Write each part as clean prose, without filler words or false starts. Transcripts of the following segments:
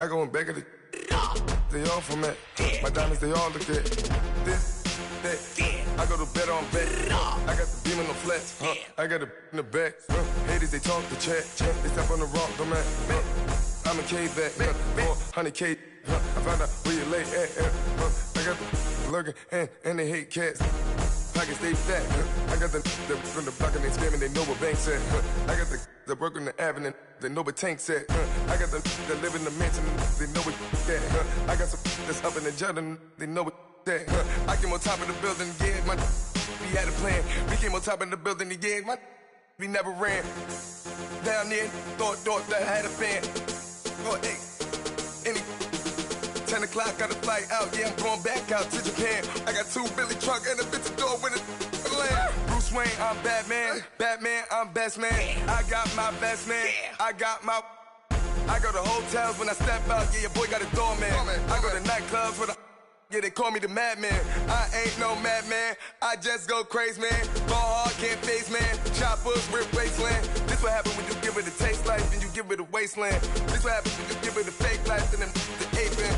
I going back at the they all from it. My diamonds, they all look at this, that. I go to bed on bed. I got the beam in the flex. I got it in the back. Haters, they talk the chat. They step on the rock, the man. I'm a K back. 400K. I found out where you lay at. I got the lurking and they hate cats. Pockets stay fat. I got the from the block and they scamming, they know what banks at. I got the work on the avenue, they know what tanks at. I got the that live in the mansion, they know what that. I got some that's up in the Jordan, they know what that. I came on top of the building, yeah, my we had a plan. We came on top of the building, yeah, my we never ran. Down there, thought that I had a fan. Oh, hey, any 10 o'clock, got a flight out, yeah, I'm going back out to Japan. I got 2 Billy truck and a bitch door with a land. Bruce Wayne, I'm Batman. Batman, I'm best man. I got my best man. I go to hotels when I step out, yeah, your boy got a doorman. I go to nightclubs with a yeah, they call me the madman. I ain't no madman, I just go crazy, man. Ball hard, can't face, man. Choppers, rip wasteland. This what happen when you give it a taste life and you give it a wasteland. This what happen when you give it a fake life and then the ape in.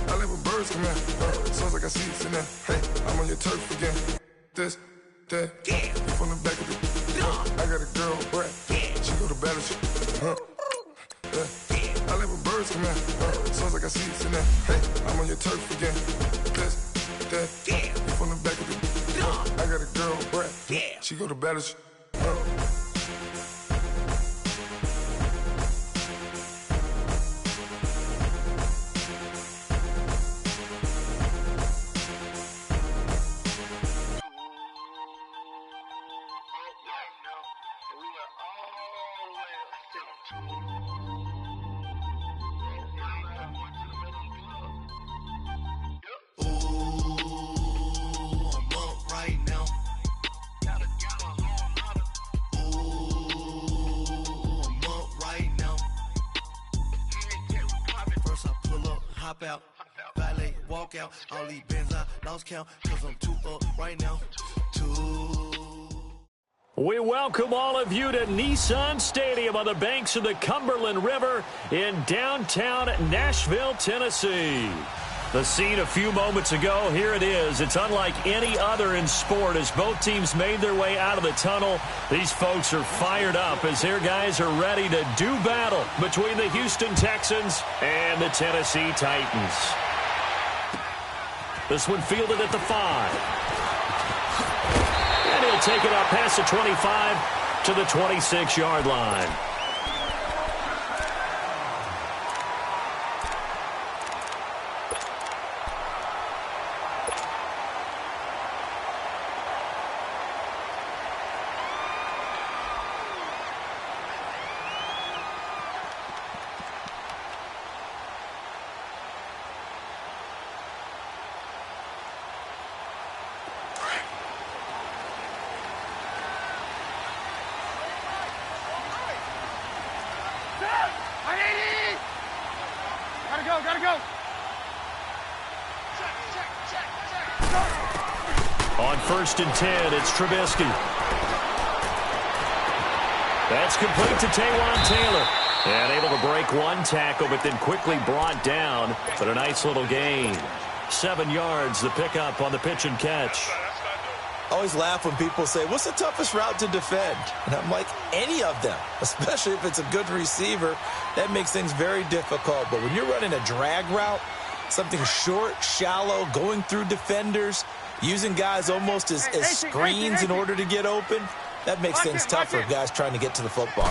I live with birds come in. Sounds like I see it in there. Hey, I'm on your turf again. This, that, you from the back of the I got a girl, Brett. She go to battle. I live with birds come in. Sounds like I see it in there. Hey, I'm on your turf again. This, that, you from the back of the I got a girl, Brett. She go to battle. Out, valet, walk out, I'll leave Benz, I lost count, cause I'm too up right now, We welcome all of you to Nissan Stadium on the banks of the Cumberland River in downtown Nashville, Tennessee. The scene a few moments ago, here it is. It's unlike any other in sport as both teams made their way out of the tunnel. These folks are fired up as their guys are ready to do battle between the Houston Texans and the Tennessee Titans. This one fielded at the 5. And he'll take it up past the 25 to the 26-yard line. Gotta go. On 1st and 10, it's Trubisky. That's complete to Taywan Taylor. And able to break one tackle, but then quickly brought down. But a nice little gain. 7 yards, the pickup on the pitch and catch. I always laugh when people say, what's the toughest route to defend? And I'm like, any of them, especially if it's a good receiver. That makes things very difficult. But when you're running a drag route, something short, shallow, going through defenders, using guys almost as screens in order to get open, that makes things tough for guys trying to get to the football.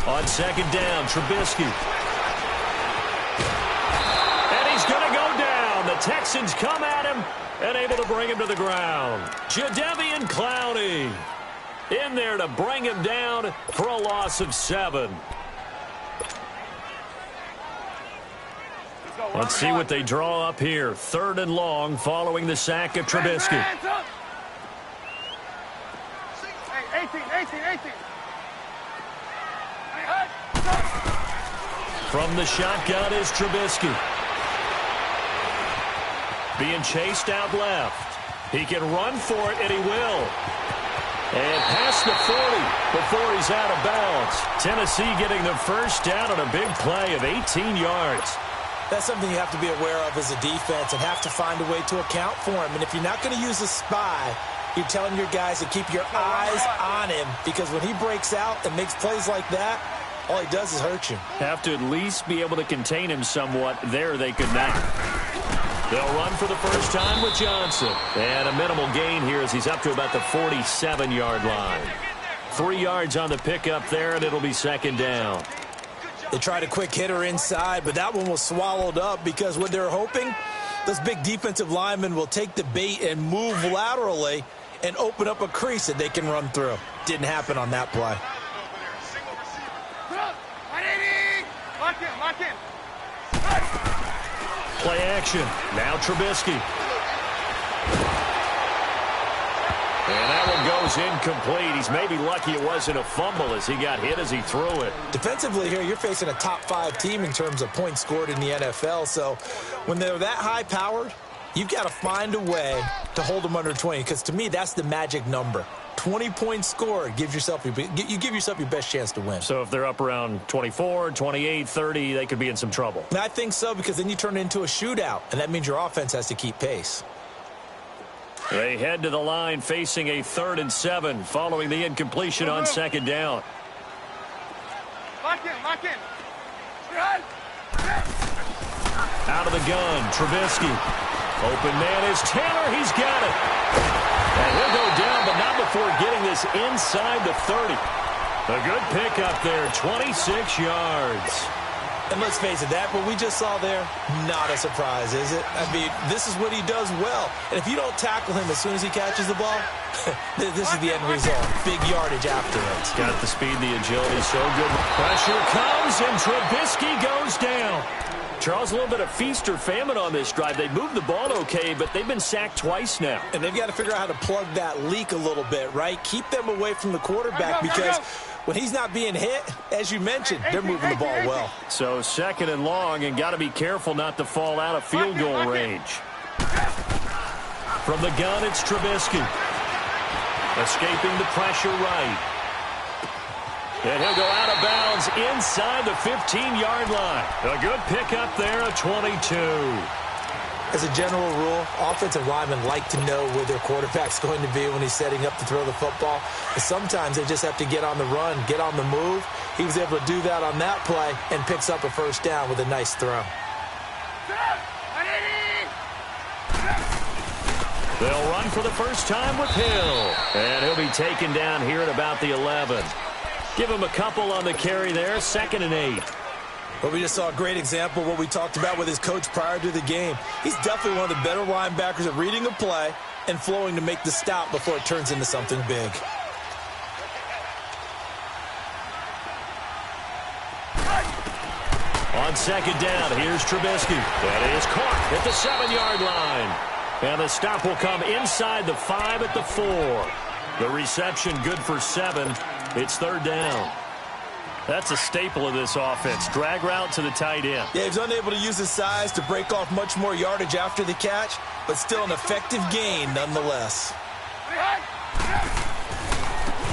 On 2nd down, Trubisky. And he's going to go down. The Texans come at him and able to bring him to the ground. Jadeveon Clowney in there to bring him down for a loss of 7. Let's see what they draw up here. 3rd and long following the sack of Trubisky. 18. From the shotgun is Trubisky. Being chased out left. He can run for it, and he will. And past the 40 before he's out of bounds. Tennessee getting the first down on a big play of 18 yards. That's something you have to be aware of as a defense and have to find a way to account for him. And if you're not going to use a spy, you're telling your guys to keep your eyes on him, because when he breaks out and makes plays like that, all he does is hurt you. Have to at least be able to contain him somewhat. There they could not. They'll run for the first time with Johnson. And a minimal gain here as he's up to about the 47-yard line. 3 yards on the pickup there, and it'll be second down. They tried a quick hitter inside, but that one was swallowed up because what they're hoping, those big defensive linemen will take the bait and move laterally and open up a crease that they can run through. Didn't happen on that play. Play action. Now Trubisky. And that one goes incomplete. He's maybe lucky it wasn't a fumble as he got hit as he threw it. Defensively here, you're facing a top-5 team in terms of points scored in the NFL. So when they're that high-powered, you've got to find a way to hold them under 20, because to me, that's the magic number. 20 points scored gives yourself you give yourself your best chance to win. So if they're up around 24, 28, 30, they could be in some trouble. And I think so, because then you turn it into a shootout, and that means your offense has to keep pace. They head to the line facing a 3rd and 7 following the incompletion on second down. Lock in. Out of the gun, Trubisky. Open man is Taylor. He's got it. And he'll go down, but not before getting this inside the 30. A good pickup there, 26 yards. And let's face it, that what we just saw there, not a surprise, is it? I mean, this is what he does well. And if you don't tackle him as soon as he catches the ball, this is the end result. Big yardage afterwards. Got the speed, the agility, so good. Pressure comes, and Trubisky goes down. Charles, a little bit of feast or famine on this drive. They moved the ball okay, but they've been sacked twice now. And they've got to figure out how to plug that leak a little bit, right? Keep them away from the quarterback, because when he's not being hit, as you mentioned, they're moving the ball well. So 2nd and long, and got to be careful not to fall out of field goal range. From the gun, it's Trubisky. Escaping the pressure right. And he'll go out of bounds inside the 15-yard line. A good pickup there, a 22. As a general rule, offensive linemen like to know where their quarterback's going to be when he's setting up to throw the football. But sometimes they just have to get on the run, get on the move. He was able to do that on that play and picks up a first down with a nice throw. They'll run for the first time with Hill. And he'll be taken down here at about the 11. Give him a couple on the carry there, 2nd and 8. Well, we just saw a great example of what we talked about with his coach prior to the game. He's definitely one of the better linebackers at reading a play and flowing to make the stop before it turns into something big. On second down, here's Trubisky. That is caught at the 7-yard line. And the stop will come inside the 5 at the 4. The reception good for 7. It's 3rd down. That's a staple of this offense. Drag route to the tight end. Yeah, he's unable to use his size to break off much more yardage after the catch, but still an effective gain nonetheless.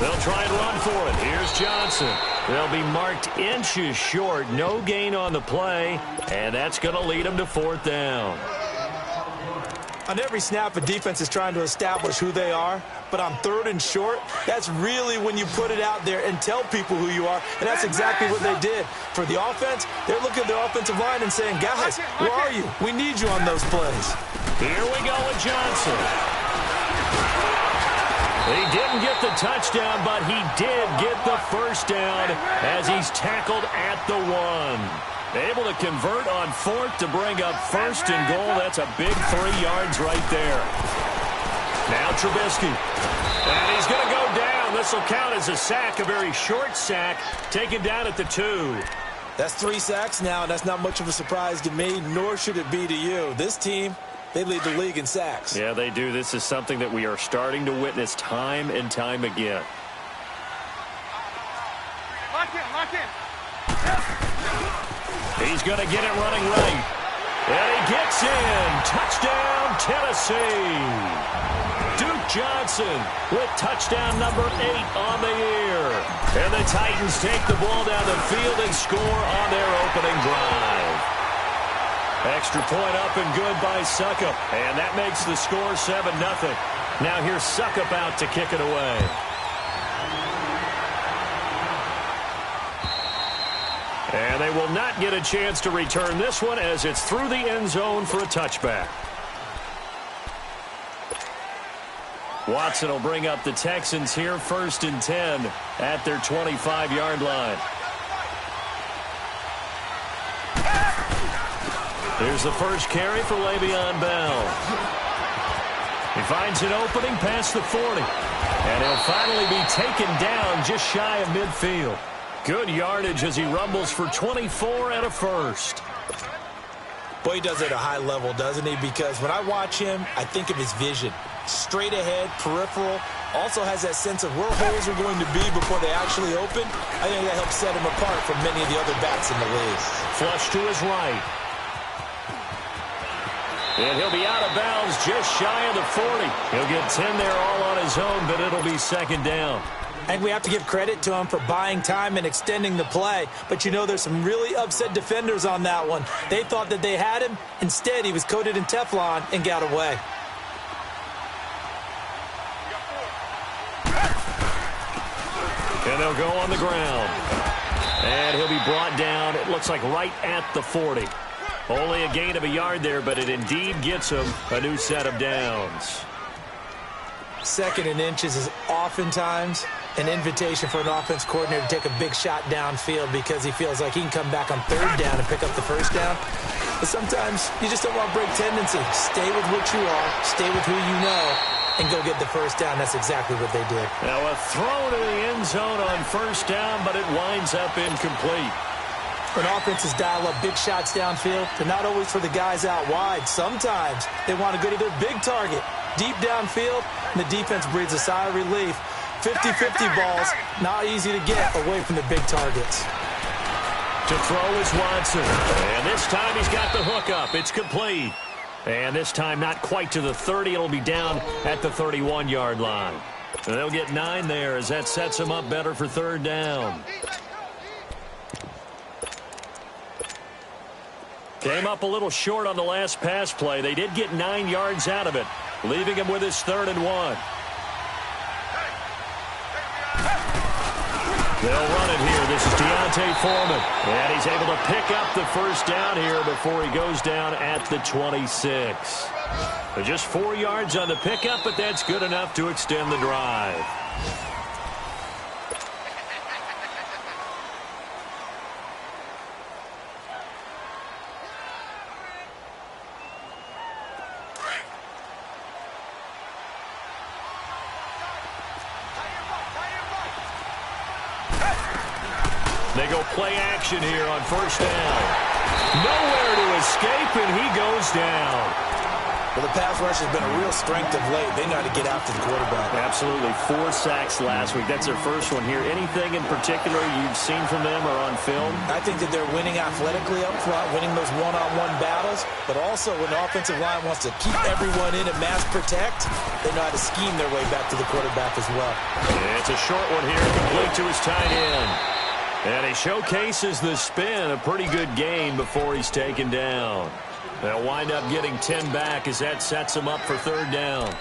They'll try and run for it. Here's Johnson. They'll be marked inches short. No gain on the play, and that's going to lead them to 4th down. On every snap, a defense is trying to establish who they are, but on 3rd and short, that's really when you put it out there and tell people who you are, and that's exactly what they did. For the offense, they're looking at their offensive line and saying, guys, where are you? We need you on those plays. Here we go with Johnson. He didn't get the touchdown, but he did get the first down as he's tackled at the 1. Able to convert on 4th to bring up 1st and goal. That's a big 3 yards right there. Now Trubisky. And he's going to go down. This will count as a sack, a very short sack, taken down at the 2. That's 3 sacks now, and that's not much of a surprise to me, nor should it be to you. This team, they lead the league in sacks. Yeah, they do. This is something that we are starting to witness time and time again. Lock in. He's going to get it running right. And he gets in. Touchdown, Tennessee. Duke Johnson with touchdown number 8 on the year. And the Titans take the ball down the field and score on their opening drive. Extra point up and good by Suckup. And that makes the score 7-0. Now here's Suckup out to kick it away. And they will not get a chance to return this one as it's through the end zone for a touchback. Watson will bring up the Texans here, 1st and 10 at their 25-yard line. Here's the first carry for Le'Veon Bell. He finds an opening past the 40. And he'll finally be taken down just shy of midfield. Good yardage as he rumbles for 24 and a first. Boy, he does it at a high level, doesn't he? Because when I watch him, I think of his vision. Straight ahead, peripheral. Also has that sense of where holes are going to be before they actually open. I think that helps set him apart from many of the other backs in the league. Flush to his right. And he'll be out of bounds just shy of the 40. He'll get 10 there all on his own, but it'll be 2nd down. And we have to give credit to him for buying time and extending the play. But, you know, there's some really upset defenders on that one. They thought that they had him. Instead, he was coated in Teflon and got away. And they'll go on the ground. And he'll be brought down, it looks like right at the 40. Only a gain of a yard there, but it indeed gets him a new set of downs. 2nd and inches is oftentimes an invitation for an offense coordinator to take a big shot downfield because he feels like he can come back on 3rd down and pick up the 1st down. But sometimes you just don't want to break tendency. Stay with what you are, stay with who you know, and go get the 1st down. That's exactly what they did. Now a throw to the end zone on 1st down, but it winds up incomplete. When offenses dial up big shots downfield, they're not always for the guys out wide. Sometimes they want to go to their big target, deep downfield, and the defense breathes a sigh of relief. 50-50 balls, not easy to get away from the big targets. To throw is Watson. And this time he's got the hook up. It's complete. And this time not quite to the 30. It'll be down at the 31-yard line. And they'll get 9 there as that sets them up better for 3rd down. Came up a little short on the last pass play. They did get 9 yards out of it, leaving him with his 3rd and 1. They'll run it here. This is Deontay Foreman. And he's able to pick up the 1st down here before he goes down at the 26. They're just 4 yards on the pickup, but that's good enough to extend the drive. They go play action here on 1st down. Nowhere to escape, and he goes down. Well, the pass rush has been a real strength of late. They know how to get after the quarterback. Absolutely. 4 sacks last week. That's their first one here. Anything in particular you've seen from them or on film? I think that they're winning athletically up front, winning those one-on-one battles, but also when the offensive line wants to keep everyone in and mass protect, they know how to scheme their way back to the quarterback as well. It's a short one here, complete to his tight end. And he showcases the spin, a pretty good gain before he's taken down. They'll wind up getting 10 back as that sets him up for 3rd down.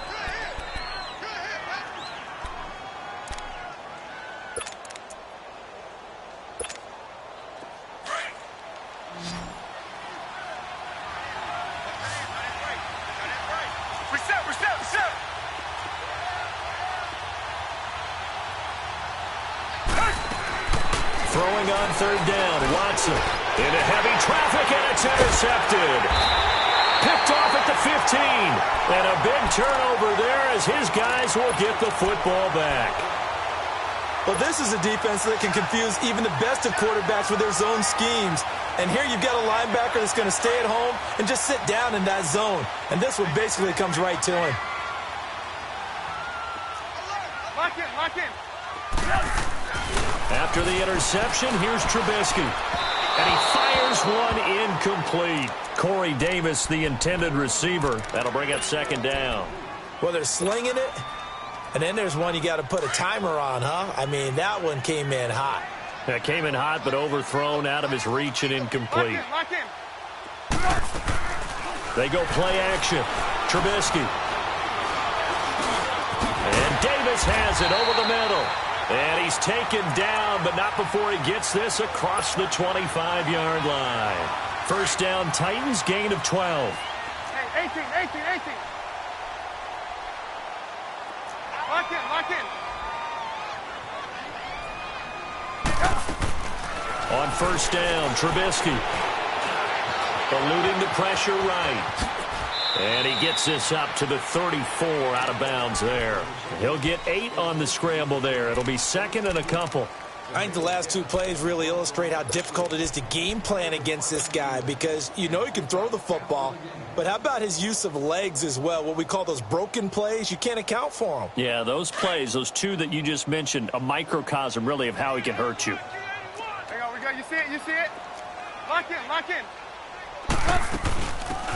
Throwing on 3rd down, Watson into heavy traffic, and it's intercepted. Picked off at the 15, and a big turnover there as his guys will get the football back. Well, this is a defense that can confuse even the best of quarterbacks with their zone schemes. And here you've got a linebacker that's going to stay at home and just sit down in that zone. And this one basically comes right to him. Lock in, lock in. After the interception, here's Trubisky. And he fires one incomplete. Corey Davis, the intended receiver. That'll bring up 2nd down. Well, they're slinging it, and then there's one you got to put a timer on, huh? I mean, that one came in hot. That came in hot, but overthrown, out of his reach, and incomplete. Lock in. They go play action. Trubisky. And Davis has it over the middle. And he's taken down, but not before he gets this across the 25-yard line. First down, Titans, gain of 12. Hey, 18. Lock in. On first down, Trubisky. Eluding the pressure right. And he gets this up to the 34 out of bounds there. He'll get 8 on the scramble there. It'll be second and a couple. I think the last 2 plays really illustrate how difficult it is to game plan against this guy because you know he can throw the football, but how about his use of legs as well, what we call those broken plays? You can't account for them. Yeah, those plays, those 2 that you just mentioned, a microcosm really of how he can hurt you. We go. You see it? Lock in.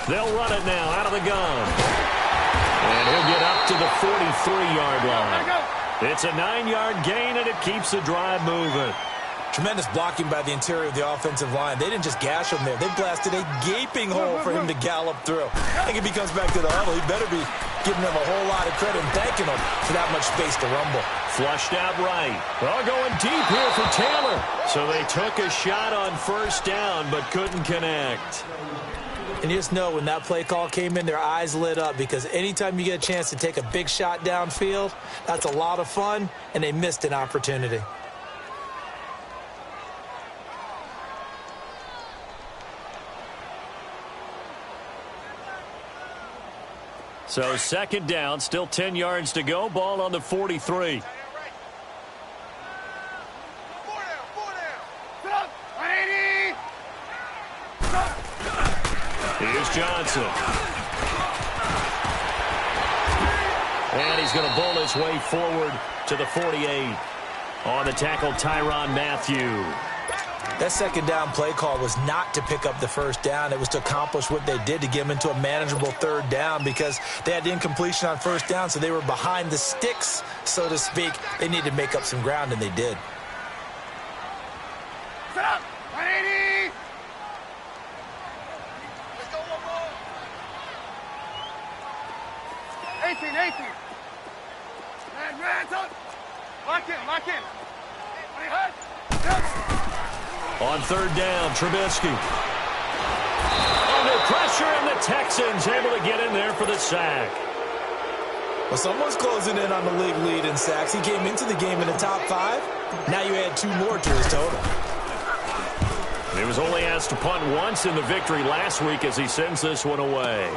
They'll run it now out of the gun. And he'll get up to the 43-yard line. It's a 9-yard gain, and it keeps the drive moving. Tremendous blocking by the interior of the offensive line. They didn't just gash him there. They blasted a gaping hole for him to gallop through. I think if he comes back to the huddle, he better be giving them a whole lot of credit and thanking them for that much space to rumble. Flushed out right. Well, going deep here for Taylor. So they took a shot on first down, but couldn't connect. And you just know when that play call came in, their eyes lit up because anytime you get a chance to take a big shot downfield, that's a lot of fun, and they missed an opportunity. So second down, still 10 yards to go. Ball on the 43. Here's Johnson. And he's going to bowl his way forward to the 48. On the tackle, Tyrann Mathieu. That second down play call was not to pick up the first down. It was to accomplish what they did to get them into a manageable third down because they had the incompletion on first down, so they were behind the sticks, so to speak. They needed to make up some ground, and they did. Set up. 180. Let's go, 18. Lock in. On third down, Trubisky. Under pressure, and the Texans able to get in there for the sack. Well, someone's closing in on the league lead in sacks. He came into the game in the top 5. Now you add 2 more to his total. He was only asked to punt once in the victory last week as he sends this one away.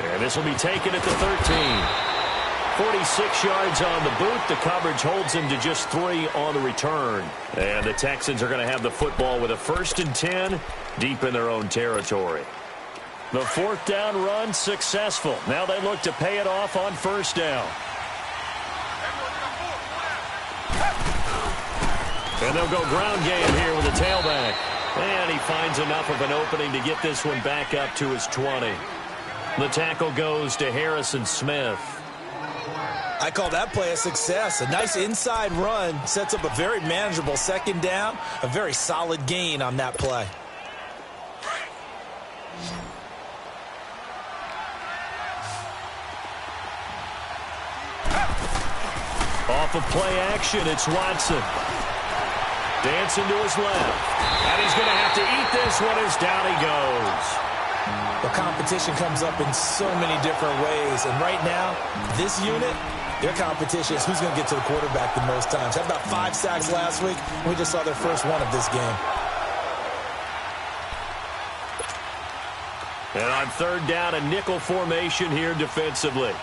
And this will be taken at the 13. 46 yards on the boot. The coverage holds him to just 3 on the return. And the Texans are going to have the football with a 1st and 10 deep in their own territory. The 4th down run successful. Now they look to pay it off on first down. And they'll go ground game here with the tailback. And he finds enough of an opening to get this one back up to his 20. The tackle goes to Harrison Smith. I call that play a success. A nice inside run sets up a very manageable second down. A very solid gain on that play. Off of play action, it's Watson. Dancing to his left. And he's going to have to eat this one as down he goes. The competition comes up in so many different ways. And right now, this unit, their competition is who's going to get to the quarterback the most times. Had about 5 sacks last week. We just saw their first one of this game. And on third down, a nickel formation here defensively.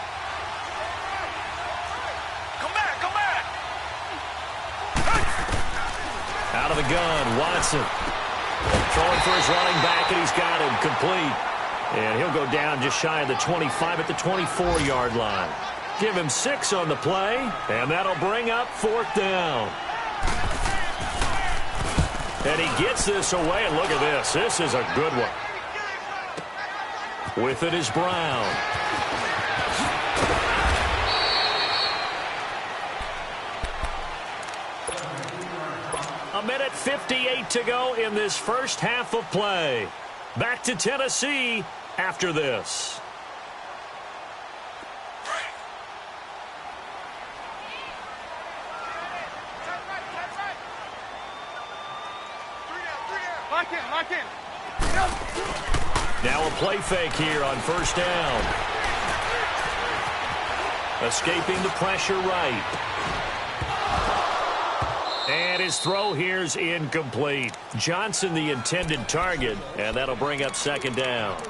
Out of the gun, Watson. Throwing for his running back, and he's got him complete. And he'll go down just shy of the 25 at the 24-yard line. Give him 6 on the play, and that'll bring up 4th down. And he gets this away, and look at this. This is a good one. With it is Brown. minute 58 to go in this first half of play. Back to Tennessee after this. Lock in. Now a play fake here on first down. Escaping the pressure right. And his throw here's incomplete. Johnson the intended target, and that'll bring up second down.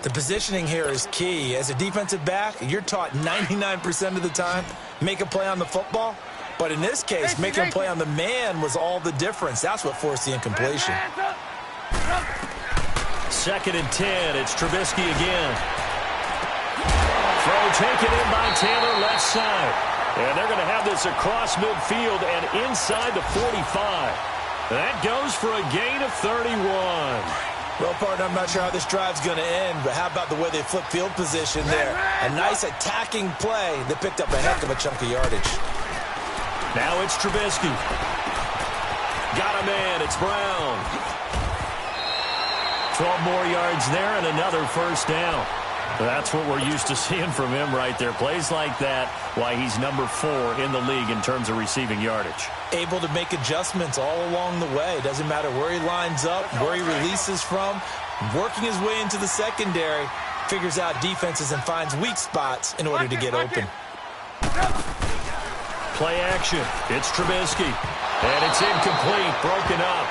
The positioning here is key. As a defensive back, you're taught 99% of the time, make a play on the football. But in this case, making a play on the man was all the difference. That's what forced the incompletion. 2nd and 10. It's Trubisky again. Throw taken in by Taylor, left side. And they're going to have this across midfield and inside the 45. That goes for a gain of 31. Well, partner, I'm not sure how this drive's going to end, but how about the way they flip field position there? A nice attacking play that picked up a heck of a chunk of yardage. Now it's Trubisky. Got a man. It's Brown. 12 more yards there and another first down. That's what we're used to seeing from him right there. Plays like that, why he's number 4 in the league in terms of receiving yardage. Able to make adjustments all along the way. Doesn't matter where he lines up, where he releases from. Working his way into the secondary, figures out defenses and finds weak spots in order to get open. Play action. It's Trubisky. And it's incomplete, broken up.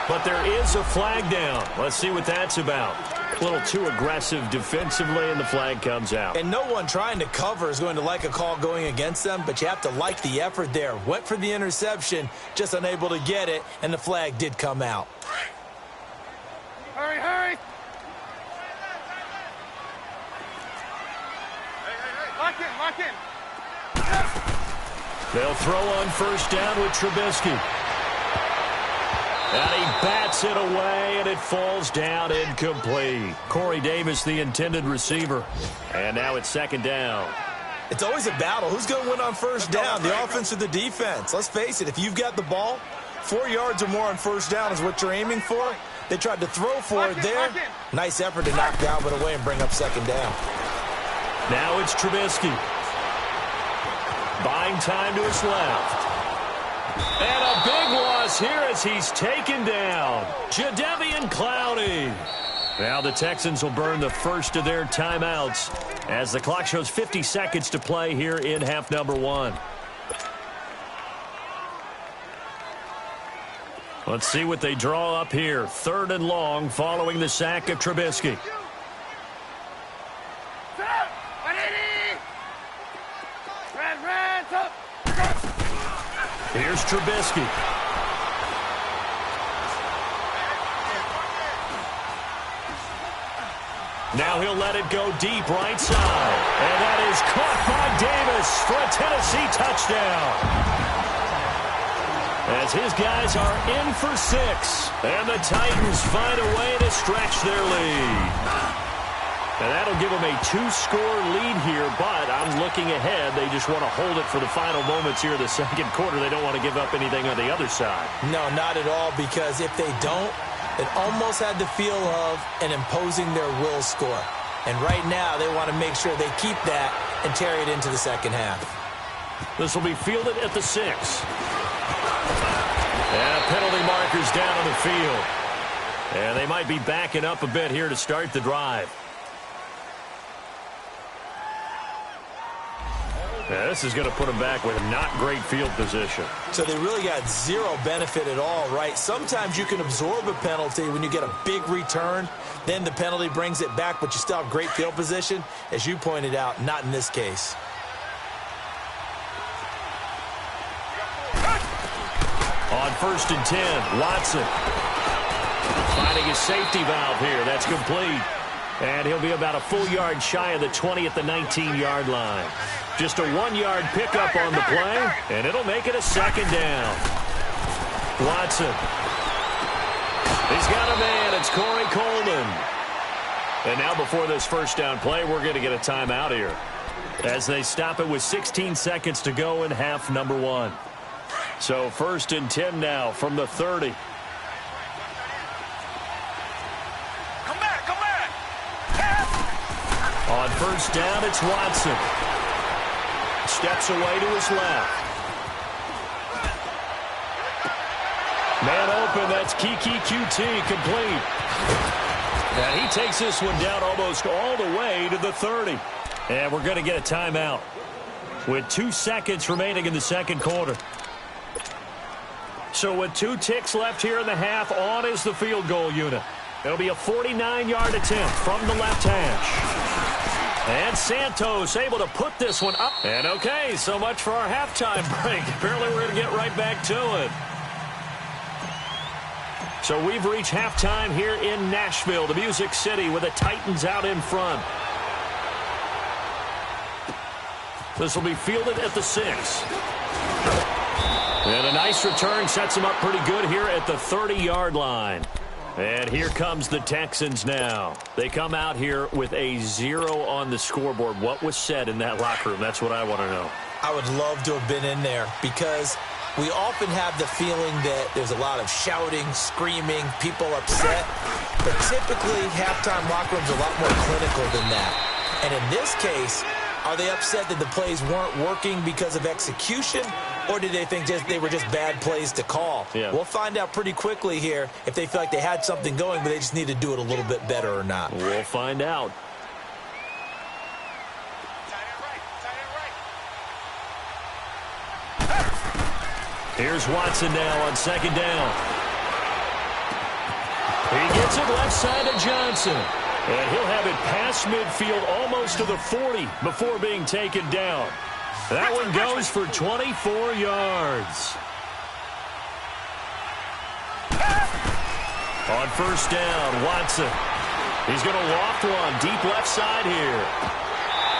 But there is a flag down. Let's see what that's about. A little too aggressive defensively, and the flag comes out. And no one trying to cover is going to like a call going against them, but you have to like the effort there. Went for the interception, just unable to get it, and the flag did come out. Hurry. Lock in. They'll throw on first down with Trubisky. And he bats it away, and it falls down incomplete. Corey Davis, the intended receiver. And now it's second down. It's always a battle. Who's going to win on first down, the offense or the defense? Let's face it, if you've got the ball, 4 yards or more on first down is what you're aiming for. They tried to throw for it there. Nice effort to knock Dalvin away and bring up second down. Now it's Trubisky. Buying time to his left. And a big loss here as he's taken down. Jadeveon Clowney. Now the Texans will burn the first of their timeouts as the clock shows 50 seconds to play here in half number 1. Let's see what they draw up here. 3rd and long following the sack of Trubisky. Here's Trubisky. Now he'll let it go deep right side. And that is caught by Davis for a Tennessee touchdown. As his guys are in for 6. And the Titans find a way to stretch their lead. And that'll give them a 2-score lead here, but I'm looking ahead. They just want to hold it for the final moments here in the second quarter. They don't want to give up anything on the other side. No, not at all, because if they don't, it almost had the feel of an imposing their will score. And right now, they want to make sure they keep that and carry it into the second half. This will be fielded at the 6. And penalty markers down on the field. And they might be backing up a bit here to start the drive. Yeah, this is going to put them back with not great field position. So they really got zero benefit at all, right? Sometimes you can absorb a penalty when you get a big return. Then the penalty brings it back, but you still have great field position. As you pointed out, not in this case. On 1st and 10, Watson finding his safety valve here. That's complete. And he'll be about a full yard shy of the 20 at the 19-yard line. Just a 1-yard pickup on the play, and it'll make it a second down. Watson. He's got a man. It's Corey Coleman. And now before this first down play, we're going to get a timeout here as they stop it with 16 seconds to go in half number 1. So 1st and 10 now from the 30. Come back, come back. On 1st down, it's Watson. Steps away to his left. Man open, that's Kiki QT, complete. And he takes this one down almost all the way to the 30. And we're going to get a timeout with 2 seconds remaining in the second quarter. So with 2 ticks left here in the half, on is the field goal unit. It'll be a 49-yard attempt from the left hash. And Santos able to put this one up. And okay, so much for our halftime break. Apparently we're going to get right back to it. So we've reached halftime here in Nashville, the Music City, with the Titans out in front. This will be fielded at the 6. And a nice return sets them up pretty good here at the 30-yard line. And here comes the Texans now. They come out here with a 0 on the scoreboard. What was said in that locker room? That's what I want to know. I would love to have been in there because we often have the feeling that there's a lot of shouting, screaming, people upset. But typically, halftime locker rooms are a lot more clinical than that. And in this case, are they upset that the plays weren't working because of execution, or did they think they were just bad plays to call? Yeah. We'll find out pretty quickly here if they feel like they had something going, but they just need to do it a little bit better or not. We'll find out. Here's Watson now on 2nd down. He gets it left side to Johnson. And he'll have it past midfield almost to the 40 before being taken down. That one goes for 24 yards. On 1st down, Watson. He's going to loft one deep left side here.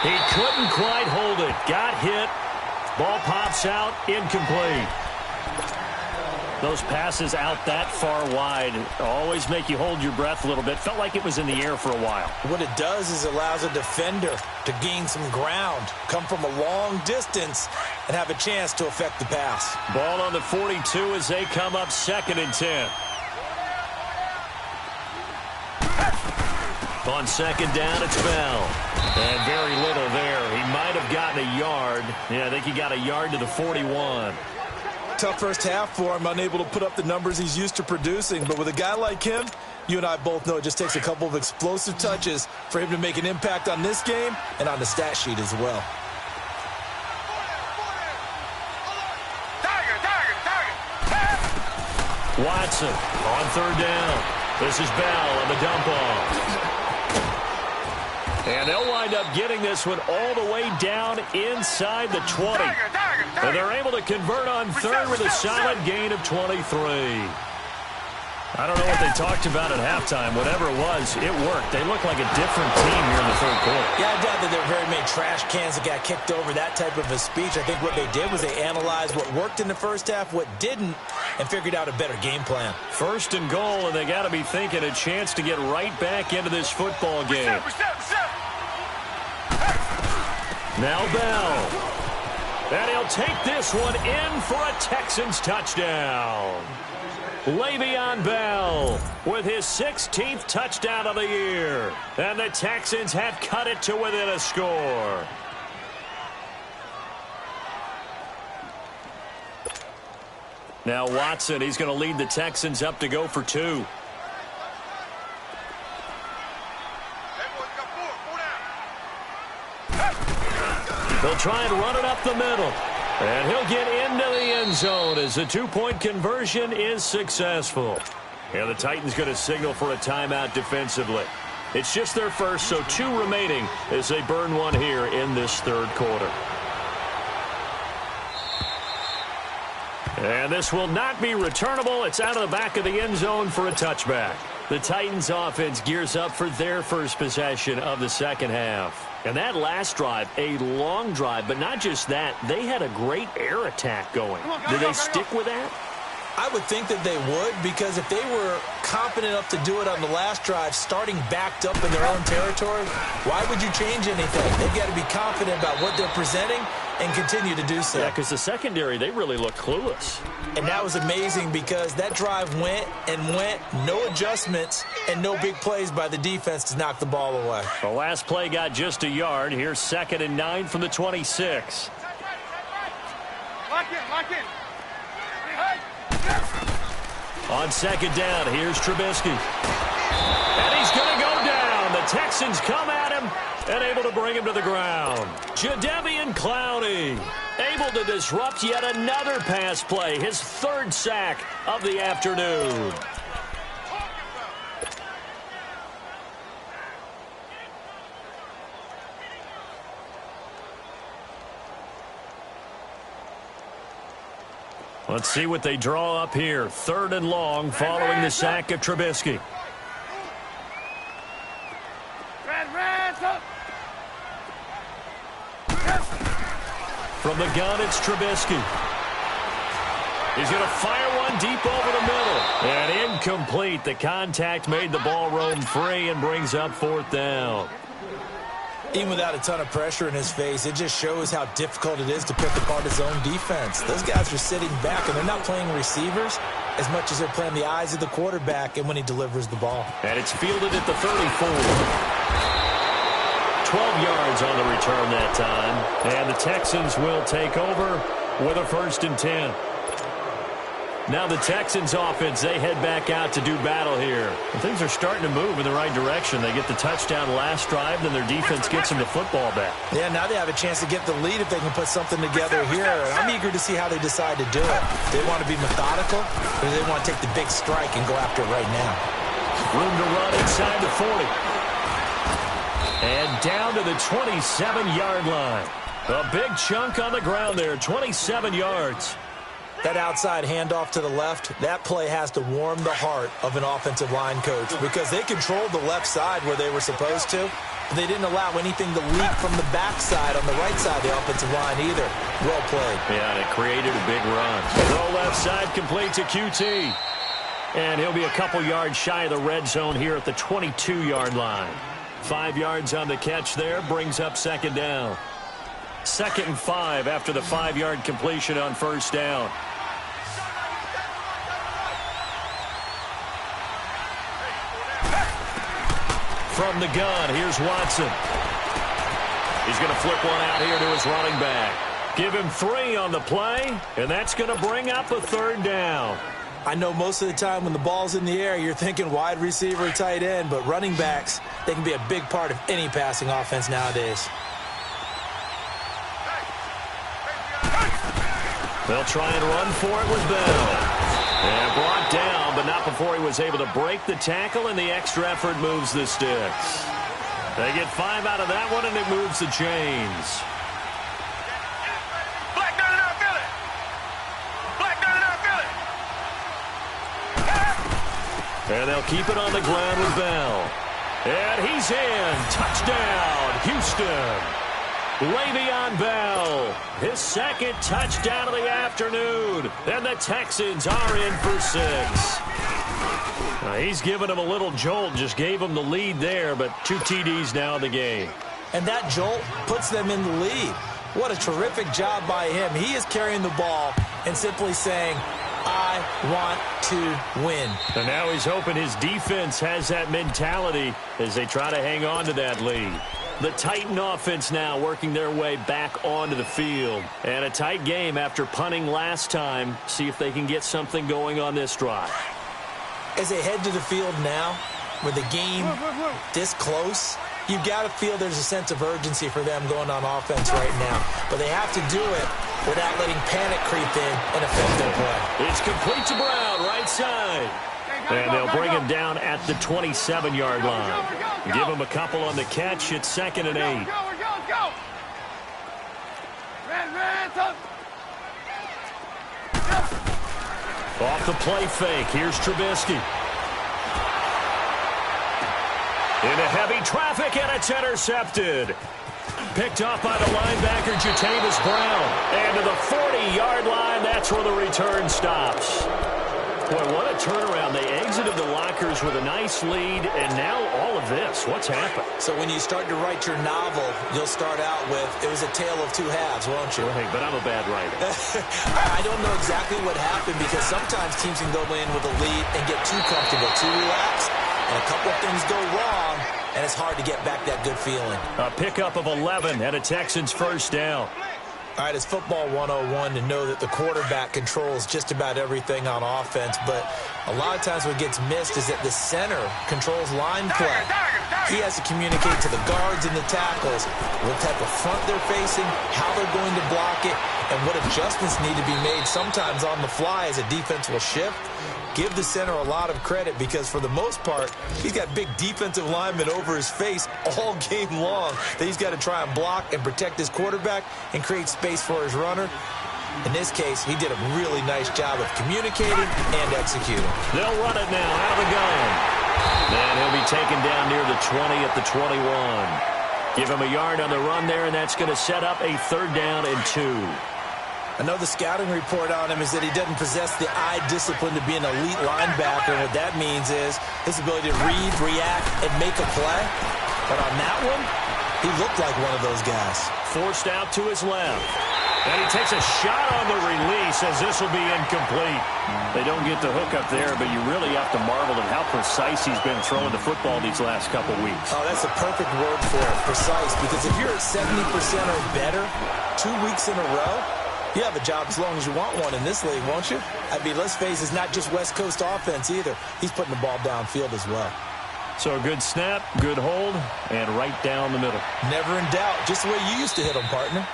He couldn't quite hold it. Got hit. Ball pops out, incomplete. Those passes out that far wide always make you hold your breath a little bit. Felt like it was in the air for a while. What it does is it allows a defender to gain some ground, come from a long distance, and have a chance to affect the pass. Ball on the 42 as they come up 2nd and 10. On 2nd down, it's Bell. And very little there. He might have gotten a yard. Yeah, I think he got a yard to the 41. Tough first half for him, unable to put up the numbers he's used to producing. But with a guy like him, you and I both know it just takes a couple of explosive touches for him to make an impact on this game and on the stat sheet as well. Watson on 3rd down. This is Bell on the dump off. And they'll wind up getting this one all the way down inside the 20. And they're able to convert on 3rd with a solid gain of 23. I don't know what they talked about at halftime. Whatever it was, it worked. They look like a different team here in the 3rd quarter. Yeah, I doubt that there were very many trash cans that got kicked over, that type of a speech. I think what they did was they analyzed what worked in the first half, what didn't, and figured out a better game plan. 1st and goal, and they got to be thinking a chance to get right back into this football game. Now Bell. And he'll take this one in for a Texans touchdown. Le'Veon Bell with his 16th touchdown of the year. And the Texans have cut it to within a score. Now Watson, he's going to lead the Texans up to go for 2. They'll try and run it up the middle. And he'll get into the end zone as the 2-point conversion is successful. And the Titans going to signal for a timeout defensively. It's just their first, so 2 remaining as they burn one here in this 3rd quarter. And this will not be returnable. It's out of the back of the end zone for a touchback. The Titans offense gears up for their first possession of the second half. And that last drive, a long drive, but not just that. They had a great air attack going. Did they stick with that? I would think that they would, because if they were confident enough to do it on the last drive, starting backed up in their own territory, why would you change anything? They've got to be confident about what they're presenting and continue to do so. Yeah, because the secondary, they really look clueless. And that was amazing because that drive went and went, no adjustments, and no big plays by the defense to knock the ball away. The last play got just a yard. Here's 2nd and 9 from the 26. Lock in. On 2nd down, here's Trubisky. And he's going to go down. The Texans come at him and able to bring him to the ground. Jadeveon Clowney able to disrupt yet another pass play. His 3rd sack of the afternoon. Let's see what they draw up here. 3rd and long following the sack of Trubisky. From the gun, it's Trubisky. He's going to fire one deep over the middle. And incomplete. The contact made the ball roam free and brings up 4th down. Even without a ton of pressure in his face, it just shows how difficult it is to pick apart his own defense. Those guys are sitting back, and they're not playing receivers as much as they're playing the eyes of the quarterback and when he delivers the ball. And it's fielded at the 34. 12 yards on the return that time. And the Texans will take over with a 1st and 10. Now the Texans offense, they head back out to do battle here. And things are starting to move in the right direction. They get the touchdown last drive, then their defense gets them the football back. Yeah, now they have a chance to get the lead if they can put something together here. And I'm eager to see how they decide to do it. Do they want to be methodical, or do they want to take the big strike and go after it right now? Room to run inside the 40. And down to the 27-yard line. A big chunk on the ground there, 27 yards. That outside handoff to the left, that play has to warm the heart of an offensive line coach because they controlled the left side where they were supposed to, but they didn't allow anything to leak from the backside on the right side of the offensive line either. Well played. Yeah, and it created a big run. Throw left side complete to QT. And he'll be a couple yards shy of the red zone here at the 22-yard line. 5 yards on the catch there, brings up 2nd down. 2nd and 5 after the 5-yard completion on 1st down. From the gun, here's Watson. He's going to flip one out here to his running back. Give him 3 on the play, and that's going to bring up a 3rd down. I know most of the time when the ball's in the air, you're thinking wide receiver, tight end, but running backs, they can be a big part of any passing offense nowadays. They'll try and run for it with Bell. And brought down, but not before he was able to break the tackle, and the extra effort moves the sticks. They get 5 out of that one, and it moves the chains. Black 99 Philly. Black 99 Philly. And they'll keep it on the ground with Bell. And he's in. Touchdown, Houston. Le'Veon Bell, his 2nd touchdown of the afternoon. And the Texans are in for 6. He's given him a little jolt, just gave him the lead there, but 2 TDs now in the game. And that jolt puts them in the lead. What a terrific job by him. He is carrying the ball and simply saying, I want to win. And now he's hoping his defense has that mentality as they try to hang on to that lead. The Titan offense now working their way back onto the field. And a tight game after punting last time. See if they can get something going on this drive. As they head to the field now, with the game this close, you've got to feel there's a sense of urgency for them going on offense right now. But they have to do it without letting panic creep in and affect their play. It's complete to Brown, right side. And they'll bring him down at the 27-yard line. Give him a couple on the catch. It's 2nd and 8. Off the play fake. Here's Trubisky. Into heavy traffic, and it's intercepted. Picked off by the linebacker, Jatavis Brown. And to the 40-yard line, that's where the return stops. Boy, what a turnaround. They exited the lockers with a nice lead, and now all of this? What's happened? So when you start to write your novel, you'll start out with, it was a tale of two halves, won't you? Hey, but I'm a bad writer. I don't know exactly what happened because sometimes teams can go in with a lead and get too comfortable, too relaxed, and a couple of things go wrong, and it's hard to get back that good feeling. A pickup of 11 and a Texans first down. All right, it's football 101 to know that the quarterback controls just about everything on offense, but a lot of times what gets missed is that the center controls line play. He has to communicate to the guards and the tackles what type of front they're facing, how they're going to block it, and what adjustments need to be made sometimes on the fly as a defense will shift. Give the center a lot of credit because, for the most part, he's got big defensive linemen over his face all game long that he's got to try and block and protect his quarterback and create space for his runner. In this case, he did a really nice job of communicating and executing. They'll run it now out of the gun. And he'll be taken down near the 20 at the 21. Give him a yard on the run there, and that's going to set up a 3rd down and 2. I know the scouting report on him is that he doesn't possess the eye discipline to be an elite linebacker. And what that means is his ability to read, react, and make a play. But on that one, he looked like one of those guys. Forced out to his left. And he takes a shot on the release as this will be incomplete. They don't get the hook up there, but you really have to marvel at how precise he's been throwing the football these last couple weeks. Oh, that's a perfect word for it, precise. Because if you're at 70% or better 2 weeks in a row, you have a job as long as you want one in this league, won't you? I mean, let's face it, it's not just West Coast offense either. He's putting the ball downfield as well. So a good snap, good hold, and right down the middle. Never in doubt. Just the way you used to hit them, partner.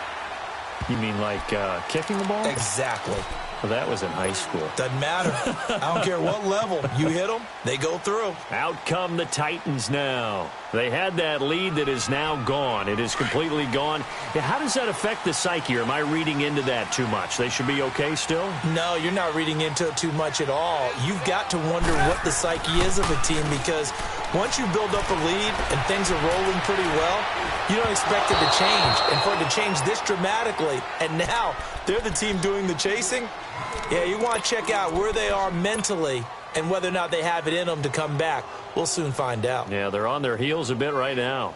You mean like kicking the ball? Exactly. Well, that was in high school. Doesn't matter. I don't care what level. You hit them, they go through. Out come the Titans now. They had that lead that is now gone. It is completely gone. How does that affect the psyche? Or am I reading into that too much? They should be okay still? No, you're not reading into it too much at all. You've got to wonder what the psyche is of a team because once you build up a lead and things are rolling pretty well, you don't expect it to change. And for it to change this dramatically, and now they're the team doing the chasing, yeah, you want to check out where they are mentally and whether or not they have it in them to come back. We'll soon find out. Yeah, they're on their heels a bit right now.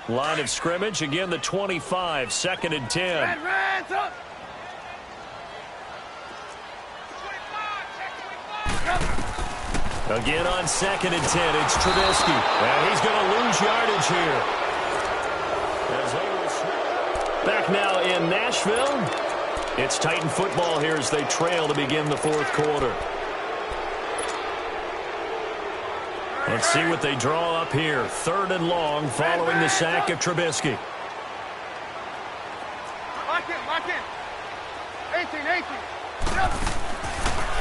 Line of scrimmage, again the 25, 2nd and 10. Again on 2nd and 10, it's Trubisky. And he's going to lose yardage here. Back now in Nashville. It's Titan football here as they trail to begin the 4th quarter. Let's see what they draw up here. 3rd and long following the sack of Trubisky. Lock in. 18.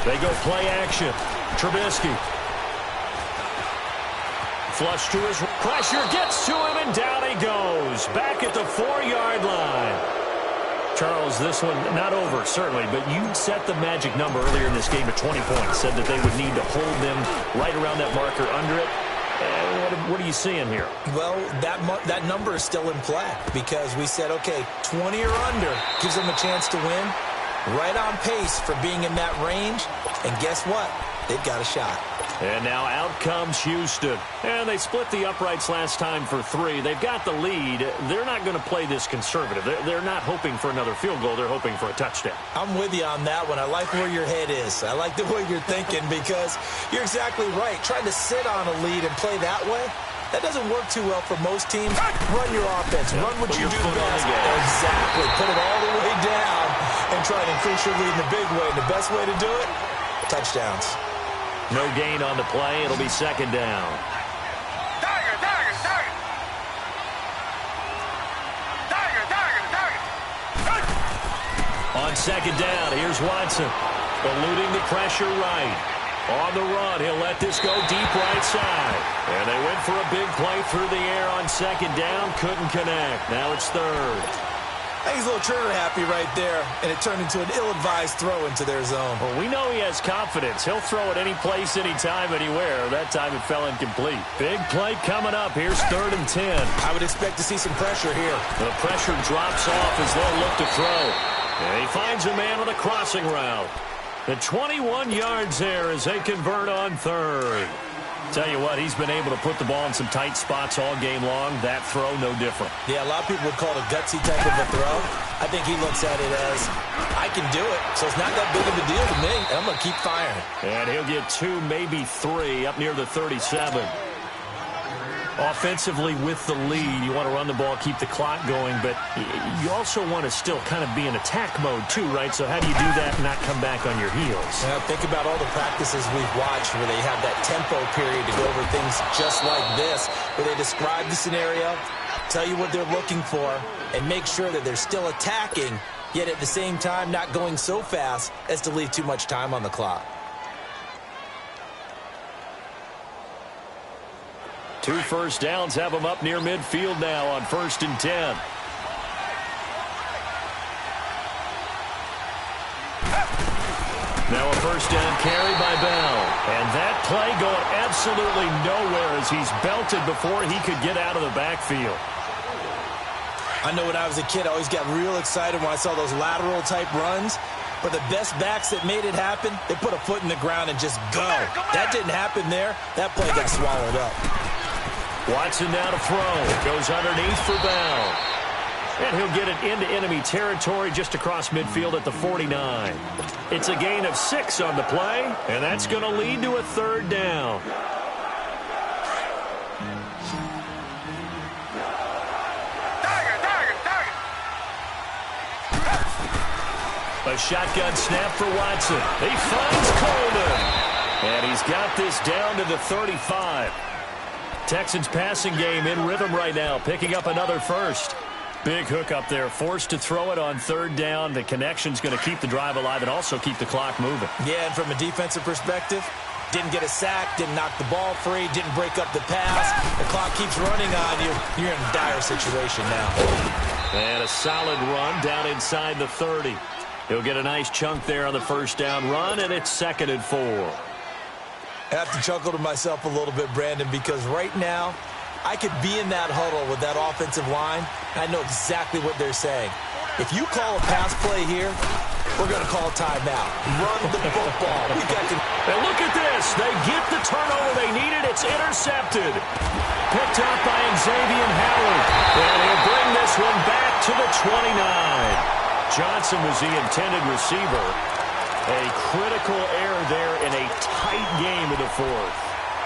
They go play action. Trubisky. Flush to his pressure, gets to him, and down he goes. Back at the 4-yard line. Charles, this one not over, certainly, but you set the magic number earlier in this game at 20 points. Said that they would need to hold them right around that marker under it. What are you seeing here? Well, that number is still in play because we said, okay, 20 or under gives them a chance to win. Right on pace for being in that range. And guess what? They've got a shot. And now out comes Houston. And they split the uprights last time for 3. They've got the lead. They're not going to play this conservative. They're not hoping for another field goal. They're hoping for a touchdown. I'm with you on that one. I like where your head is. I like the way you're thinking because you're exactly right. Trying to sit on a lead and play that way, that doesn't work too well for most teams. Run your offense. Run what you do best. Exactly. Put it all the way down and try to increase your lead in the big way. And the best way to do it, touchdowns. No gain on the play. It'll be 2nd down. On 2nd down, here's Watson. Eluding the pressure right. On the run, he'll let this go deep right side. And they went for a big play through the air on 2nd down. Couldn't connect. Now it's 3rd. I think he's a little trigger happy right there, and it turned into an ill-advised throw into their zone. Well, we know he has confidence. He'll throw it any place, anytime, anywhere. That time it fell incomplete. Big play coming up. Here's 3rd and 10. I would expect to see some pressure here. The pressure drops off as they'll look to throw. And he finds a man on a crossing route. The 21 yards there as they convert on third. Tell you what, he's been able to put the ball in some tight spots all game long. That throw, no different. Yeah, a lot of people would call it a gutsy type of a throw. I think he looks at it as, I can do it, so it's not that big of a deal to me, and I'm going to keep firing. And he'll get 2, maybe 3, up near the 37. Offensively with the lead, you want to run the ball, keep the clock going, but you also want to still kind of be in attack mode too, right? So how do you do that and not come back on your heels? Now, think about all the practices we've watched where they have that tempo period to go over things just like this, where they describe the scenario, tell you what they're looking for, and make sure that they're still attacking, yet at the same time not going so fast as to leave too much time on the clock. 2 first downs have them up near midfield now on 1st and 10. Now a first down carry by Bell. And that play going absolutely nowhere as he's belted before he could get out of the backfield. I know when I was a kid, I always got real excited when I saw those lateral type runs. But the best backs that made it happen, they put a foot in the ground and just go. That didn't happen there. That play got swallowed up. Watson now to throw. Goes underneath for Bell. And he'll get it into enemy territory just across midfield at the 49. It's a gain of 6 on the play, and that's going to lead to a 3rd down. A shotgun snap for Watson. He finds Coleman. And he's got this down to the 35. Texans passing game in rhythm right now, picking up another first. Big hook up there, forced to throw it on 3rd down. The connection's going to keep the drive alive and also keep the clock moving. Yeah, and from a defensive perspective, didn't get a sack, didn't knock the ball free, didn't break up the pass. The clock keeps running on you. You're in a dire situation now. And a solid run down inside the 30. He'll get a nice chunk there on the first down run, and it's 2nd and 4. I have to chuckle to myself a little bit, Brandon, because right now, I could be in that huddle with that offensive line. I know exactly what they're saying. If you call a pass play here, we're going to call a timeout. Run the football. We got to. And look at this. They get the turnover they needed. It's intercepted. Picked up by Xavier Howard. And he'll bring this one back to the 29. Johnson was the intended receiver. A critical error there in a tight game of the 4th.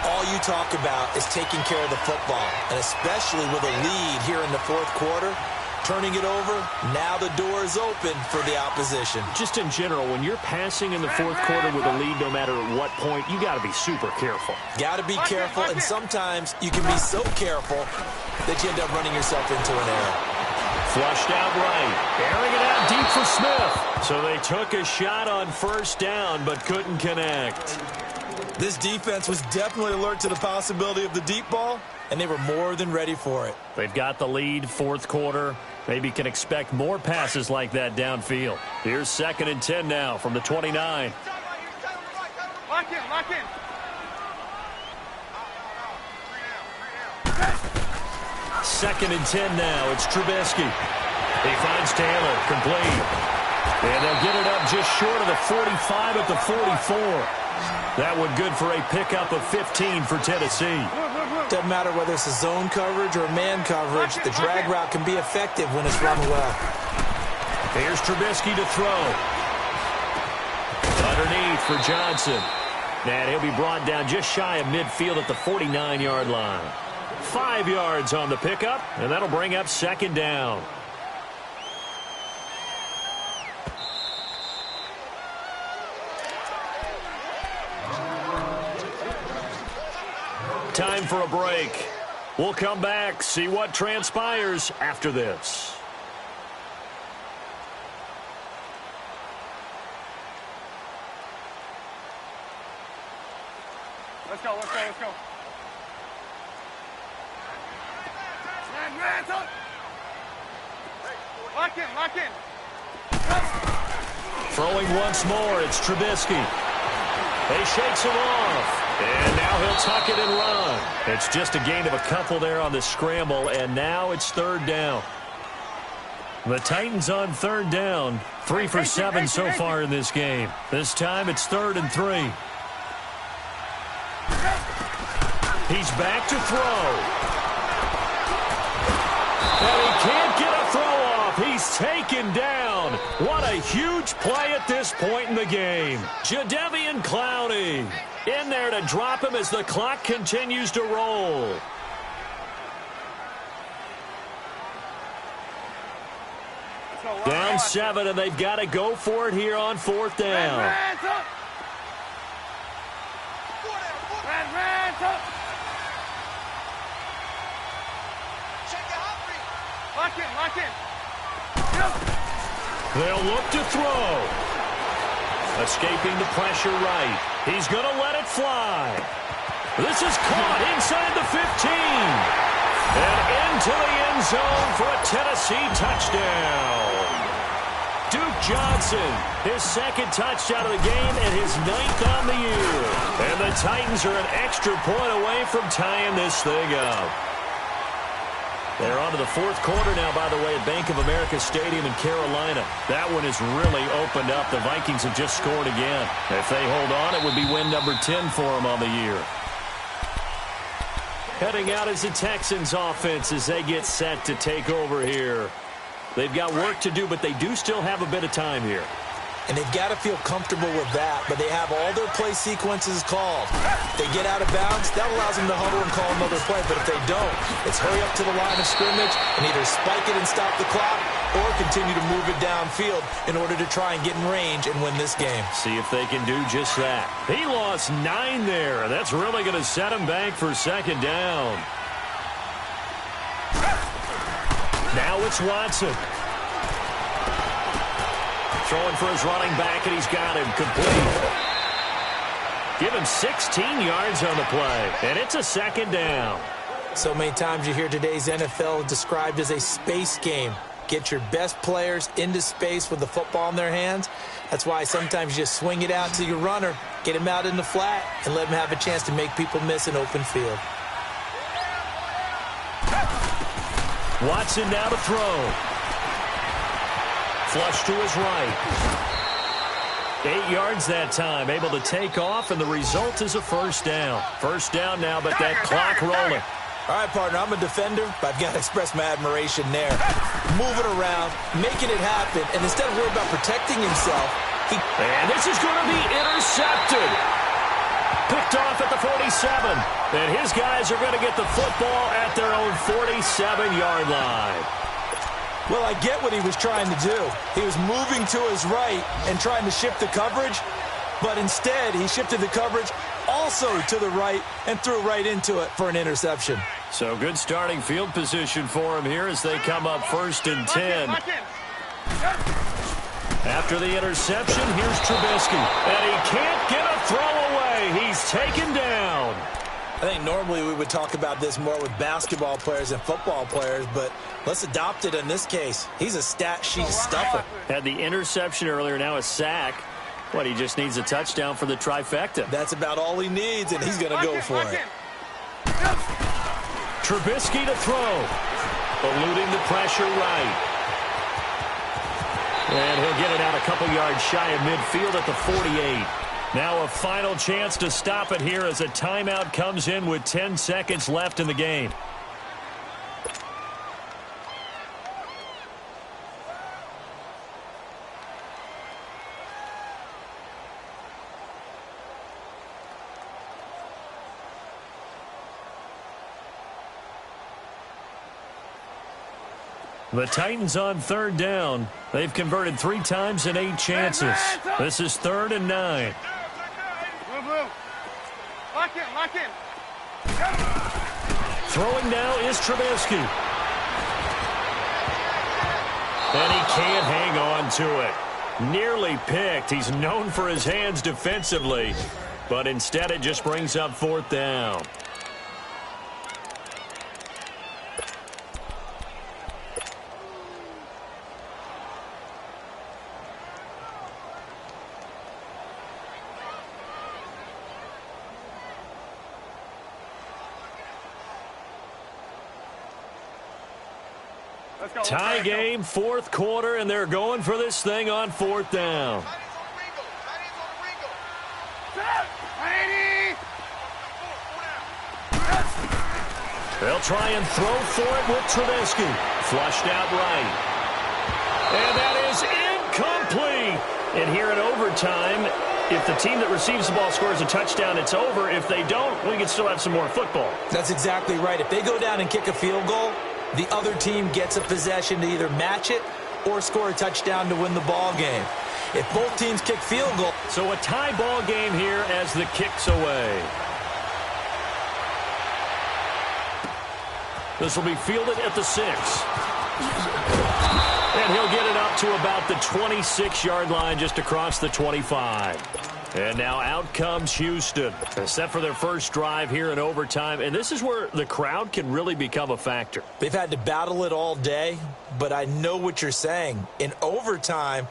All you talk about is taking care of the football, and especially with a lead here in the 4th quarter, turning it over, now the door is open for the opposition. Just in general, when you're passing in the 4th quarter with a lead, no matter at what point, you got to be super careful. Got to be careful, and sometimes you can be so careful that you end up running yourself into an error. Flushed out right. Airing it out deep for Smith. So they took a shot on 1st down, but couldn't connect. This defense was definitely alert to the possibility of the deep ball, and they were more than ready for it. They've got the lead, 4th quarter. Maybe can expect more passes like that downfield. Here's 2nd and 10 now from the 29. Lock in, lock in. 2nd and 10 now. It's Trubisky. He finds Taylor, complete. And they'll get it up just short of the 45 at the 44. That one good for a pickup of 15 for Tennessee. Doesn't matter whether it's a zone coverage or a man coverage, the drag route can be effective when it's run well. Here's Trubisky to throw. Underneath for Johnson. And he'll be brought down just shy of midfield at the 49-yard line. 5 yards on the pickup, and that'll bring up 2nd down. Time for a break. We'll come back, see what transpires after this. Let's go, let's go, let's go. Lock in, lock in. Throwing once more, it's Trubisky. He shakes him off. And now he'll tuck it and run. It's just a gain of a couple there on the scramble, and now it's 3rd down. The Titans on third down. 3 for 7 so far in this game. This time it's 3rd and 3. He's back to throw. And he can't get a throw off. He's taken down. What a huge play at this point in the game. Jadeveon Clowney in there to drop him as the clock continues to roll. Down 7, and they've got to go for it here on 4th down. Lock in. They'll look to throw. Escaping the pressure right. He's going to let it fly. This is caught inside the 15. And into the end zone for a Tennessee touchdown. Duke Johnson, his 2nd touchdown of the game and his 9th on the year. And the Titans are an extra point away from tying this thing up. They're on to the 4th quarter now, by the way, at Bank of America Stadium in Carolina. That one has really opened up. The Vikings have just scored again. If they hold on, it would be win number 10 for them on the year. Heading out is the Texans offense as they get set to take over here. They've got work to do, but they do still have a bit of time here. And they've got to feel comfortable with that, but they have all their play sequences called. If they get out of bounds, that allows them to huddle and call another play, but if they don't, it's hurry up to the line of scrimmage and either spike it and stop the clock or continue to move it downfield in order to try and get in range and win this game. See if they can do just that. He lost 9 there. That's really going to set him back for 2nd down. Now it's Watson. Throwing for his running back, and he's got him complete. Give him 16 yards on the play, and it's a 2nd down. So many times you hear today's NFL described as a space game. Get your best players into space with the football in their hands. That's why sometimes you just swing it out to your runner, get him out in the flat, and let him have a chance to make people miss an open field. Watson now to throw. Flush to his right. 8 yards that time, able to take off, and the result is a 1st down. 1st down now, but that clock rolling. All right, partner, I'm a defender, but I've got to express my admiration there. Moving around, making it happen, and instead of worrying about protecting himself, And this is going to be intercepted. Picked off at the 47. And his guys are going to get the football at their own 47-yard line. Well, I get what he was trying to do. He was moving to his right and trying to shift the coverage, but instead he shifted the coverage also to the right and threw right into it for an interception. So good starting field position for him here as they come up 1st and 10. After the interception, here's Trubisky. And he can't get a throw away. He's taken down. I think normally we would talk about this more with basketball players and football players, but let's adopt it in this case. He's a stat sheet stuffer. Had the interception earlier, now a sack. What, he just needs a touchdown for the trifecta. That's about all he needs, and he's going to go for it. Trubisky to throw. Eluding the pressure right. And he'll get it out a couple yards shy of midfield at the 48. Now a final chance to stop it here as a timeout comes in with 10 seconds left in the game. The Titans on 3rd down. They've converted 3 times in 8 chances. This is 3rd and 9. Lock in. Throwing now is Trubisky. And he can't hang on to it. Nearly picked. He's known for his hands defensively. But instead it just brings up 4th down. Tie game, fourth quarter, and they're going for this thing on fourth down. They'll try and throw for it with Trubisky. Flushed out right. And that is incomplete. And here in overtime, if the team that receives the ball scores a touchdown, it's over. If they don't, we can still have some more football. That's exactly right. If they go down and kick a field goal, the other team gets a possession to either match it or score a touchdown to win the ball game. If both teams kick field goal. So a tie ball game here as the kick's away. This will be fielded at the 6. And he'll get it up to about the 26-yard line, just across the 25. And now out comes Houston, set for their first drive here in overtime. And this is where the crowd can really become a factor. They've had to battle it all day, but I know what you're saying. In overtime,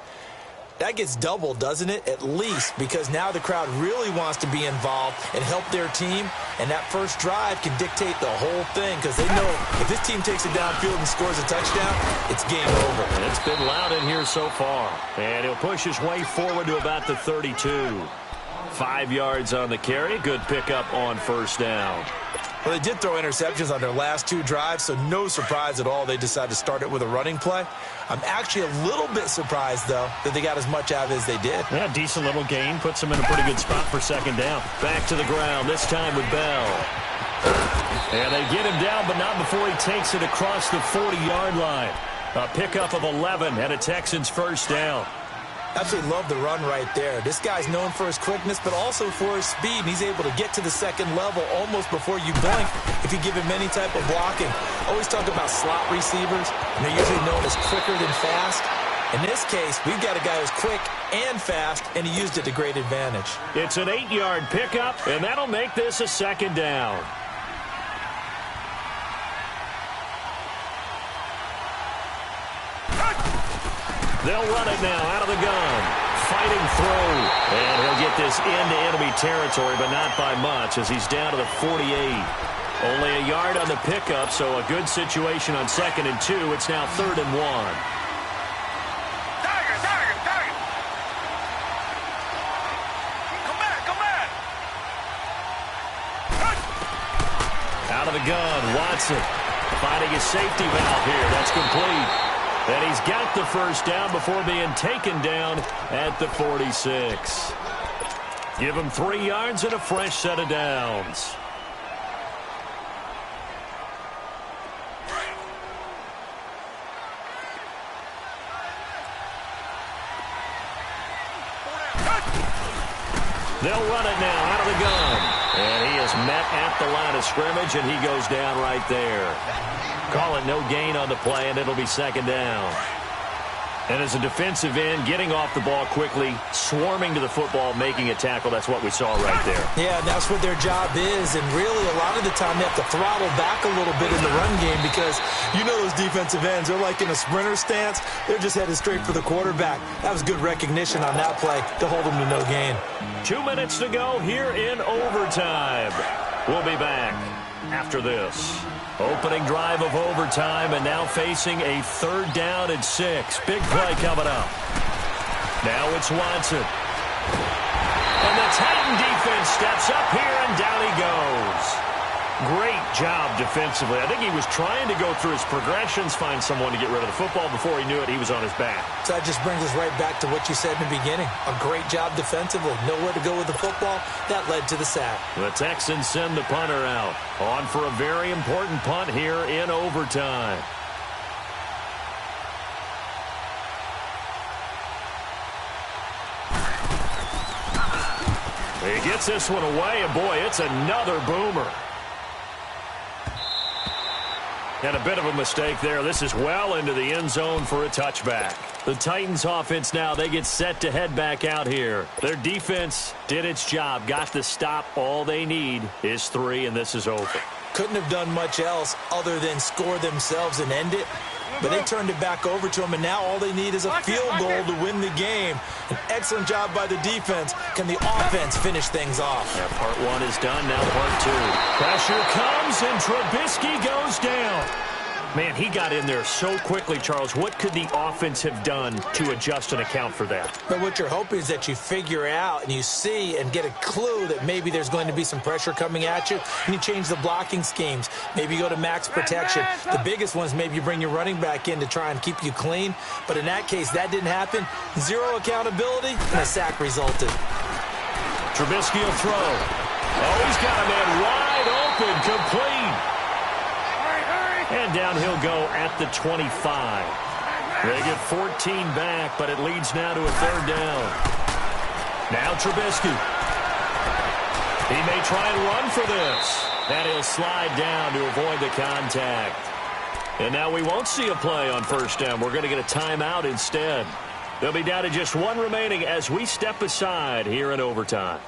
that gets doubled, doesn't it? At least, because now the crowd really wants to be involved and help their team. And that first drive can dictate the whole thing, because they know if this team takes it downfield and scores a touchdown, it's game over. And it's been loud in here so far. And he'll push his way forward to about the 32. 5 yards on the carry. Good pickup on first down. Well, they did throw interceptions on their last 2 drives, so no surprise at all they decided to start it with a running play. I'm actually a little bit surprised, though, that they got as much out of it as they did. Yeah, decent little gain. Puts them in a pretty good spot for second down. Back to the ground, this time with Bell. And they get him down, but not before he takes it across the 40-yard line. A pickup of 11 and a Texans first down. Absolutely love the run right there. This guy's known for his quickness, but also for his speed. And he's able to get to the second level almost before you blink if you give him any type of blocking. Always talk about slot receivers, and they're usually known as quicker than fast. In this case, we've got a guy who's quick and fast, and he used it to great advantage. It's an 8-yard pickup, and that'll make this a second down. They'll run it now out of the gun. Fighting through. And he'll get this into enemy territory, but not by much as he's down to the 48. Only a yard on the pickup, so a good situation on 2nd and 2. It's now 3rd and 1. Tiger! Come back! Out of the gun, Watson finding his safety valve here. That's complete. And he's got the first down before being taken down at the 46. Give him 3 yards and a fresh set of downs. They'll run it now out of the gun. And he is met at the line of scrimmage, and he goes down right there. Call it no gain on the play, and it'll be second down. And as a defensive end, getting off the ball quickly, swarming to the football, making a tackle, that's what we saw right there. Yeah, that's what their job is, and really a lot of the time they have to throttle back a little bit in the run game because you know those defensive ends, they're like in a sprinter stance. They're just headed straight for the quarterback. That was good recognition on that play to hold them to no gain. 2 minutes to go here in overtime. We'll be back after this. Opening drive of overtime, and now facing a 3rd down and 6. Big play coming up. Now it's Watson. And the Titan defense steps up here, and down he goes. Great job defensively. I think he was trying to go through his progressions, find someone to get rid of the football. Before he knew it, he was on his back. So that just brings us right back to what you said in the beginning. A great job defensively. Nowhere to go with the football. That led to the sack. The Texans send the punter out. On for a very important punt here in overtime. He gets this one away, and boy, it's another boomer. And a bit of a mistake there. This is well into the end zone for a touchback. The Titans offense now, they get set to head back out here. Their defense did its job, got the stop. All they need is 3, and this is over. Couldn't have done much else other than score themselves and end it. But they turned it back over to them, and now all they need is a field goal to win the game. An excellent job by the defense. Can the offense finish things off? Yeah, part 1 is done, now part 2. Pressure comes, and Trubisky goes down. Man, he got in there so quickly, Charles. What could the offense have done to adjust and account for that? But what you're hoping is that you figure out and you see and get a clue that maybe there's going to be some pressure coming at you, and you change the blocking schemes. Maybe you go to max protection. The biggest one is maybe you bring your running back in to try and keep you clean. But in that case, that didn't happen. Zero accountability, and a sack resulted. Trubisky will throw. Oh, he's got a man wide open, complete. And down he'll go at the 25. They get 14 back, but it leads now to a third down. Now Trubisky. He may try and run for this. And he'll slide down to avoid the contact. And now we won't see a play on first down. We're going to get a timeout instead. They'll be down to just one remaining as we step aside here in overtime.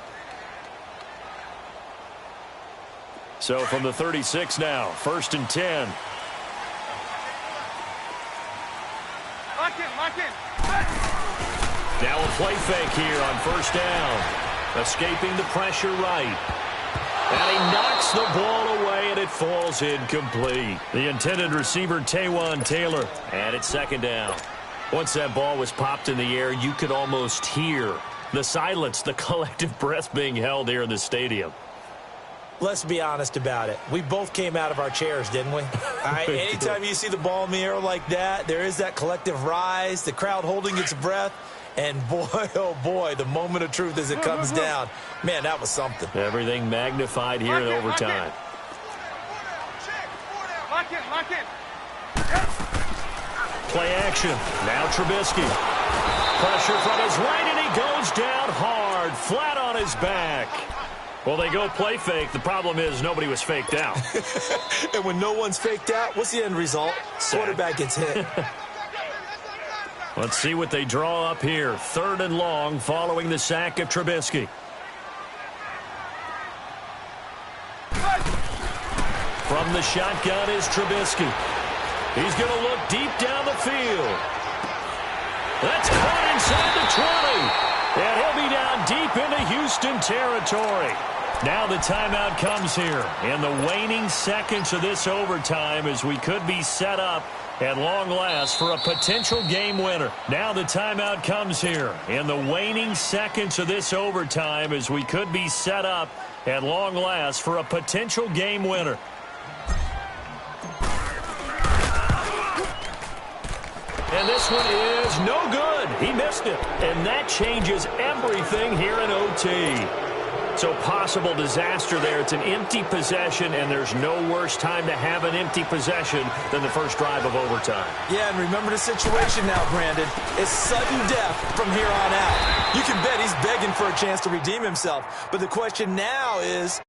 So from the 36 now, 1st and 10. Lock in. Now a play fake here on first down. Escaping the pressure right. And he knocks the ball away, and it falls incomplete. The intended receiver, Taywan Taylor. And it's 2nd down. Once that ball was popped in the air, you could almost hear the silence, the collective breath being held here in the stadium. Let's be honest about it. We both came out of our chairs, didn't we? All right, anytime you see the ball in the air like that, there is that collective rise, the crowd holding its breath, and boy, oh boy, the moment of truth as it comes down. Man, that was something. Everything magnified here in overtime. Lock in. Play action. Now Trubisky. Pressure from his right, and he goes down hard, flat on his back. Well, they go play fake. The problem is nobody was faked out. And when no one's faked out, what's the end result? Quarterback gets hit. Let's see what they draw up here. 3rd and long following the sack of Trubisky. From the shotgun is Trubisky. He's going to look deep down the field. That's caught inside the 20. And he'll be down deep into Houston territory. Now the timeout comes here in the waning seconds of this overtime as we could be set up at long last for a potential game winner. Now the timeout comes here in the waning seconds of this overtime as we could be set up at long last for a potential game winner. And this one is no good. He missed it. And that changes everything here in OT. So possible disaster there. It's an empty possession, and there's no worse time to have an empty possession than the first drive of overtime. Yeah, and remember the situation now, Brandon. It's sudden death from here on out. You can bet he's begging for a chance to redeem himself. But the question now is,